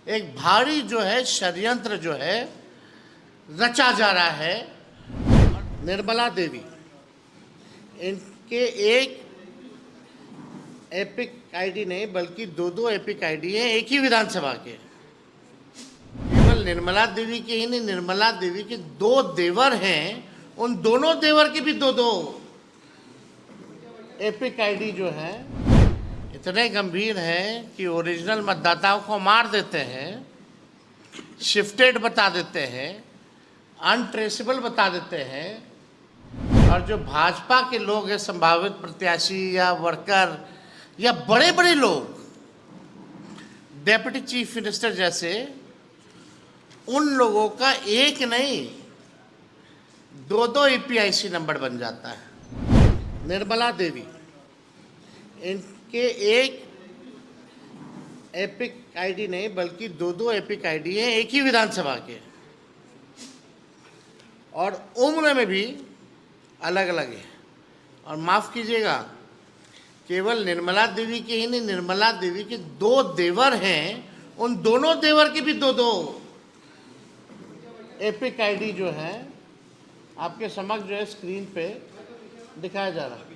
एक भारी जो है षड्यंत्र जो है रचा जा रहा है। निर्मला देवी, इनके एक एपिक आईडी नहीं बल्कि दो दो एपिक आईडी हैं एक ही विधानसभा के। केवल निर्मला देवी के ही नहीं, निर्मला देवी के दो देवर हैं, उन दोनों देवर के भी दो दो एपिक आईडी जो है इतने गंभीर हैं कि ओरिजिनल मतदाताओं को मार देते हैं, शिफ्टेड बता देते हैं, अनट्रेसेबल बता देते हैं। और जो भाजपा के लोग हैं, संभावित प्रत्याशी या वर्कर या बड़े बड़े लोग, डेप्यूटी चीफ मिनिस्टर जैसे, उन लोगों का एक नहीं दो दो ईपीआईसी नंबर बन जाता है। निर्मला देवी, इनके एक एपिक आईडी नहीं बल्कि दो दो एपिक आईडी हैं एक ही विधानसभा के, और उम्र में भी अलग अलग है। और माफ़ कीजिएगा, केवल निर्मला देवी के ही नहीं, निर्मला देवी के दो देवर हैं, उन दोनों देवर के भी दो दो एपिक आईडी जो है आपके समक्ष जो है स्क्रीन पे दिखाया जा रहा है।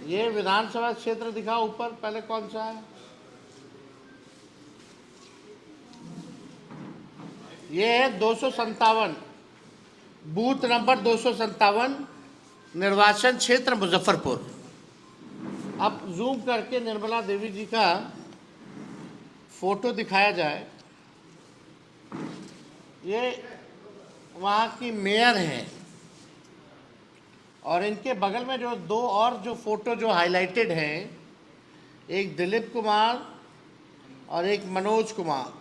ये विधानसभा क्षेत्र दिखा ऊपर, पहले कौन सा है? ये है 257, बूथ नंबर 257, निर्वाचन क्षेत्र मुजफ्फरपुर। अब जूम करके निर्मला देवी जी का फोटो दिखाया जाए। ये वहाँ की मेयर हैं, और इनके बगल में जो दो और जो फोटो जो हाईलाइटेड हैं, एक दिलीप कुमार और एक मनोज कुमार,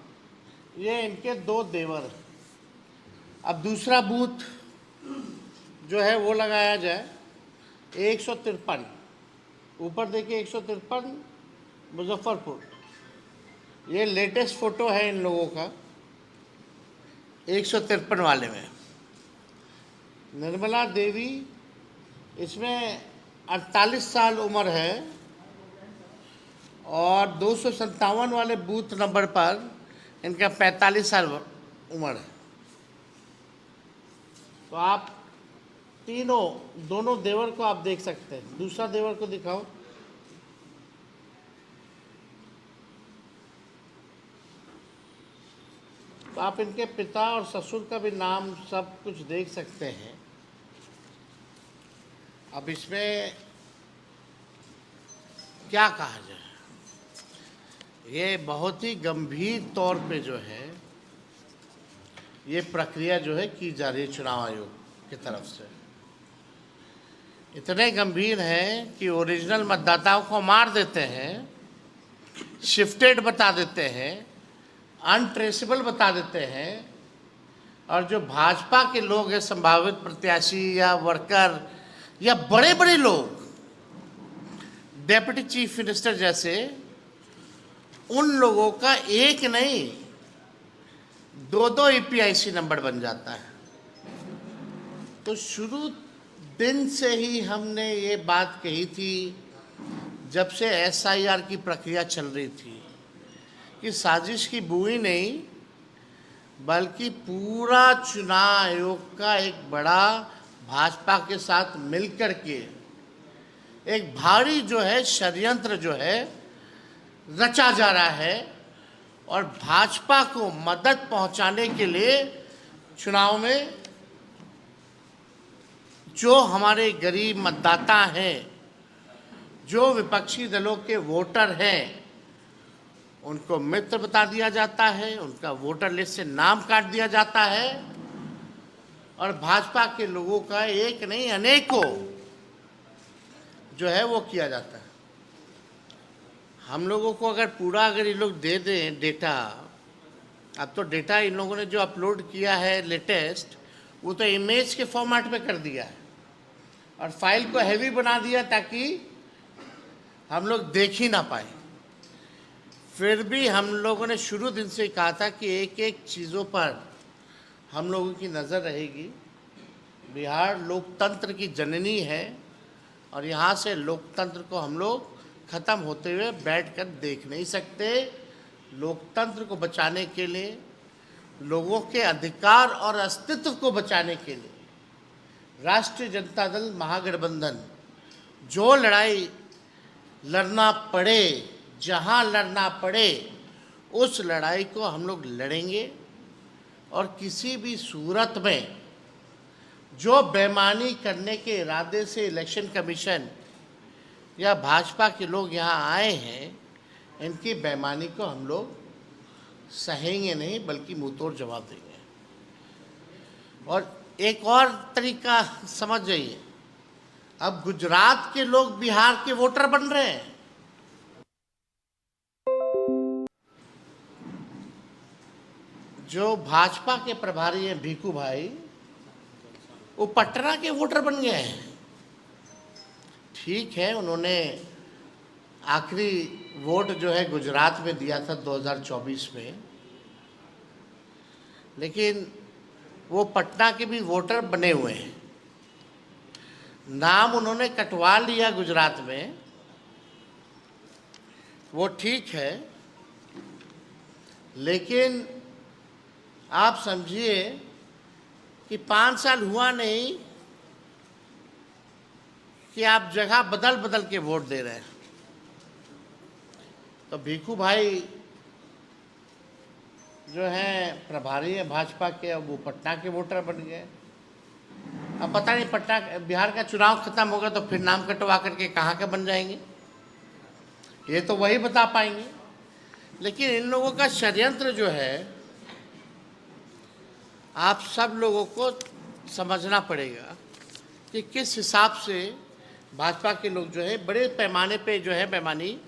ये इनके दो देवर हैं। अब दूसरा बूथ जो है वो लगाया जाए 153, ऊपर देखिए 153 मुजफ्फरपुर। ये लेटेस्ट फोटो है इन लोगों का 153 वाले में। निर्मला देवी, इसमें 48 साल उम्र है, और 257 वाले बूथ नंबर पर इनका 45 साल उम्र है। तो आप दोनों देवर को आप देख सकते हैं। दूसरा देवर को दिखाओ। तो आप इनके पिता और ससुर का भी नाम सब कुछ देख सकते हैं। अब इसमें क्या कहा जाए, ये बहुत ही गंभीर तौर पे जो है ये प्रक्रिया जो है की जा रही है चुनाव आयोग की तरफ से। इतने गंभीर हैं कि ओरिजिनल मतदाताओं को मार देते हैं, शिफ्टेड बता देते हैं, अनट्रेसेबल बता देते हैं। और जो भाजपा के लोग हैं, संभावित प्रत्याशी या वर्कर या बड़े बड़े लोग, डेप्यूटी चीफ मिनिस्टर जैसे, उन लोगों का एक नहीं दो दो ईपीआईसी नंबर बन जाता है। तो शुरू दिन से ही हमने ये बात कही थी, जब से एसआईआर की प्रक्रिया चल रही थी, कि साजिश की बुई नहीं बल्कि पूरा चुनाव आयोग का एक बड़ा भाजपा के साथ मिलकर के एक भारी जो है षड्यंत्र जो है रचा जा रहा है, और भाजपा को मदद पहुंचाने के लिए चुनाव में जो हमारे गरीब मतदाता हैं, जो विपक्षी दलों के वोटर हैं, उनको मित्र बता दिया जाता है, उनका वोटर लिस्ट से नाम काट दिया जाता है, और भाजपा के लोगों का एक नहीं अनेकों जो है वो किया जाता है। हम लोगों को अगर ये लोग दे दें डेटा, अब तो डेटा इन लोगों ने जो अपलोड किया है लेटेस्ट, वो तो इमेज के फॉर्मेट में कर दिया है और फाइल को हैवी बना दिया ताकि हम लोग देख ही ना पाए। फिर भी हम लोगों ने शुरू दिन से कहा था कि एक एक चीज़ों पर हम लोगों की नज़र रहेगी। बिहार लोकतंत्र की जननी है, और यहाँ से लोकतंत्र को हम लोग ख़त्म होते हुए बैठकर देख नहीं सकते। लोकतंत्र को बचाने के लिए, लोगों के अधिकार और अस्तित्व को बचाने के लिए राष्ट्रीय जनता दल महागठबंधन जो लड़ाई लड़ना पड़े, जहां लड़ना पड़े, उस लड़ाई को हम लोग लड़ेंगे। और किसी भी सूरत में जो बेईमानी करने के इरादे से इलेक्शन कमीशन या भाजपा के लोग यहाँ आए हैं, इनकी बेईमानी को हम लोग सहेंगे नहीं, बल्कि मुंहतोड़ जवाब देंगे। और एक और तरीका समझ जाइए, अब गुजरात के लोग बिहार के वोटर बन रहे हैं। जो भाजपा के प्रभारी हैं भीखू भाई, वो पटना के वोटर बन गए हैं। ठीक है, उन्होंने आखिरी वोट जो है गुजरात में दिया था 2024 में, लेकिन वो पटना के भी वोटर बने हुए हैं। नाम उन्होंने कटवा लिया गुजरात में, वो ठीक है, लेकिन आप समझिए कि 5 साल हुआ नहीं कि आप जगह बदल बदल के वोट दे रहे हैं। तो भीखू भाई जो हैं प्रभारी हैं भाजपा के, अब वो पटना के वोटर बन गए। अब पता नहीं पटना बिहार का चुनाव खत्म होगा तो फिर नाम कटवा करके कहाँ के बन जाएंगे, ये तो वही बता पाएंगे। लेकिन इन लोगों का षड्यंत्र जो है, आप सब लोगों को समझना पड़ेगा कि किस हिसाब से भाजपा के लोग जो है बड़े पैमाने पे जो है बेईमानी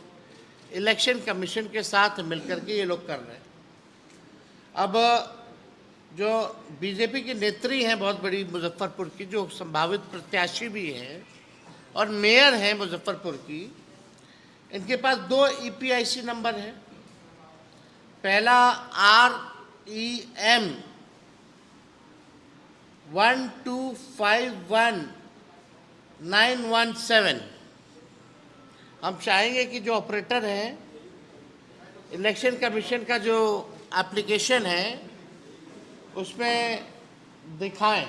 इलेक्शन कमीशन के साथ मिलकर के ये लोग कर रहे हैं। अब जो बीजेपी की नेत्री हैं बहुत बड़ी मुजफ्फरपुर की, जो संभावित प्रत्याशी भी हैं और मेयर हैं मुजफ्फरपुर की, इनके पास 2 ईपीआईसी नंबर हैं। पहला REM 1251917। हम चाहेंगे कि जो ऑपरेटर हैं, इलेक्शन कमीशन का जो एप्लीकेशन है उसमें दिखाएं।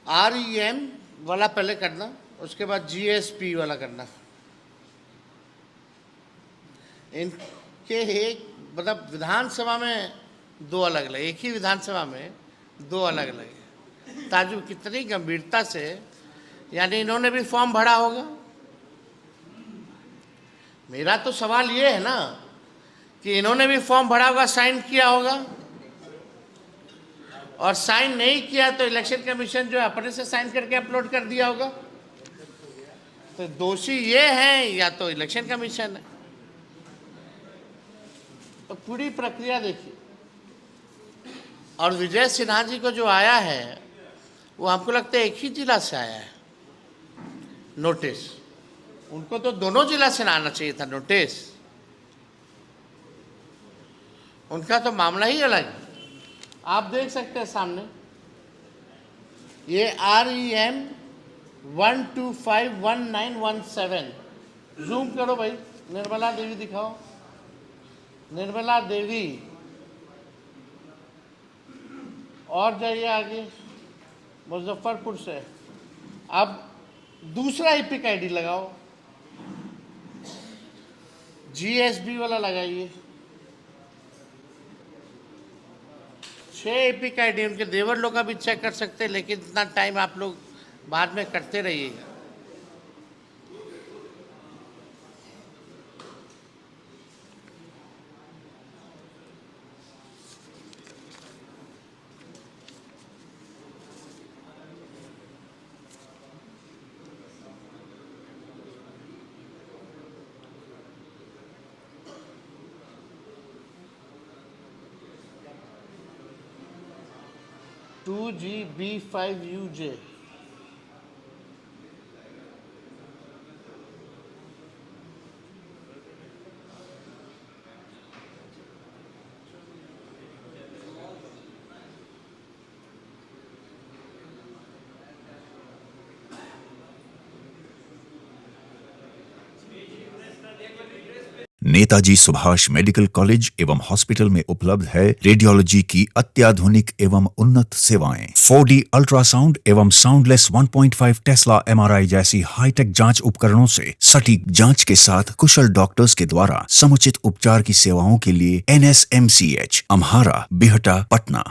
REM वाला पहले करना, उसके बाद GSP वाला करना। इनके एक मतलब विधानसभा में 2 अलग अलग, एक ही विधानसभा में 2 अलग अलग है। ताजुब कितनी गंभीरता से, यानी इन्होंने भी फॉर्म भरा होगा। मेरा तो सवाल ये है ना कि इन्होंने भी फॉर्म भरा होगा, साइन किया होगा, और साइन नहीं किया तो इलेक्शन कमीशन जो अपने से साइन करके अपलोड कर दिया होगा। तो दोषी ये हैं या तो इलेक्शन कमीशन है। तो पूरी प्रक्रिया देखिए। और विजय सिन्हा जी को जो आया है, वो हमको लगता है एक ही जिला से आया है नोटिस। उनको तो दोनों जिला से आना चाहिए था नोटिस। उनका तो मामला ही अलग है। आप देख सकते हैं सामने, ये REM 1251917। जूम करो भाई, निर्मला देवी दिखाओ, निर्मला देवी, और जाइए आगे, मुजफ्फरपुर से। अब दूसरा एपिक आईडी लगाओ, GSB वाला लगाइए। 6 एपिक आईडी, उनके देवर लोग का भी चेक कर सकते हैं, लेकिन इतना टाइम आप लोग बाद में करते रहिएगा। Two GB5UJ। Netaji Subhash medical college एवं हॉस्पिटल में उपलब्ध है रेडियोलॉजी की अत्याधुनिक एवं उन्नत सेवाएं। 4D अल्ट्रासाउंड एवं साउंडलेस 1.5 टेस्ला MRI जैसी हाईटेक जांच उपकरणों से सटीक जांच के साथ कुशल डॉक्टर्स के द्वारा समुचित उपचार की सेवाओं के लिए NSMCH, अम्हारा, बिहटा, पटना।